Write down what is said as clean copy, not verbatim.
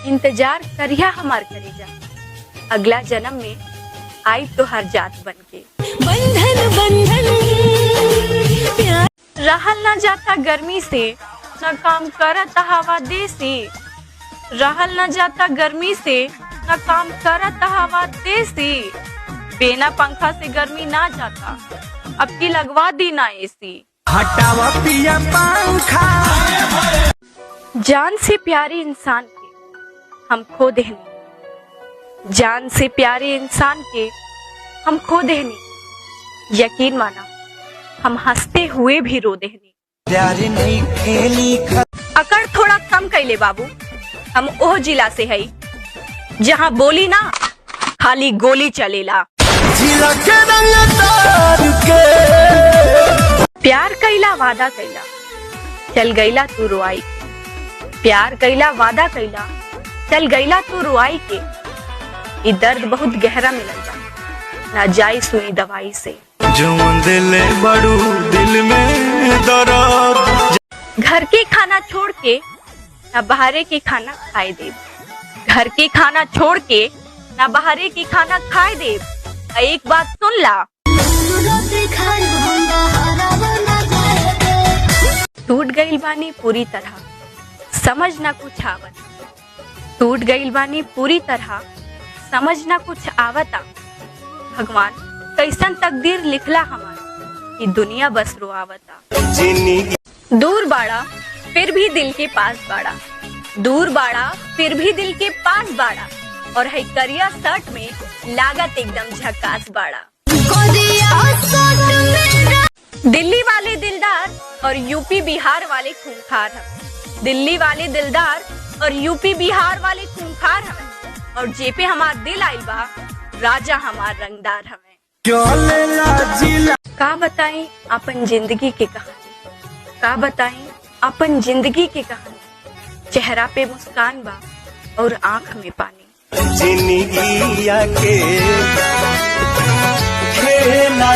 इंतजार करिया हमार करेजा, अगला जन्म में आई तो हर जात बनके। बंधन बंधन प्यार रहल ना जाता गर्मी से, न काम करत हवा देसी। रहल ना जाता गर्मी से, न काम करत हवा देसी। बिना पंखा से गर्मी ना जाता, अब की लगवा दी ना एसी। हटावा पिया पंखा। जान से प्यारे इंसान के हम खो देहनी, जान से प्यारे इंसान के हम खो देहनी। यकीन माना हम हंसते हुए भी रो देहनी। प्यारे नहीं खेली अकड़ थोड़ा कम कैले बाबू, हम ओह जिला से है जहाँ बोली ना खाली गोली चलेला। जिला के रंग तार के प्यार कैला वादा कैला, चल गईला तू रुआई। प्यार कैला वादा कैला, चल गईला तू रुआई के। ये दर्द बहुत गहरा मिलल बा, ना जाई सुई दवाई से। जो दिल बड़ू दिल में दर्द। घर के खाना छोड़ के ना बाहरे के खाना खाए दे। घर के खाना छोड़ के ना बाहरे के खाना खाए दे। एक बात सुन ला, टूट गईल बानी पूरी तरह, समझ ना कुछ आवत। टूट गईल बानी पूरी तरह, समझ ना कुछ आवता। भगवान कैसन तकदीर लिखला हमार, कि दुनिया बस रोआवता। दूर बाड़ा फिर भी दिल के पास बाड़ा, दूर बाड़ा फिर भी दिल के पास बाड़ा। और है करिया शर्ट में लागत एकदम झकास बाड़ा। दिल्ली वाले दिलदार और यूपी बिहार वाले खूंखार हैं। दिल्ली वाले दिलदार और यूपी बिहार वाले खूंखार हैं। और जेपे हमार दिल आइल बा, राजा हमार रंगदार हमें। का बताएं अपन जिंदगी की कहानी, का बताएं अपन जिंदगी की कहानी। चेहरा पे मुस्कान बा और आंख में पानी। जिंदगी के खेला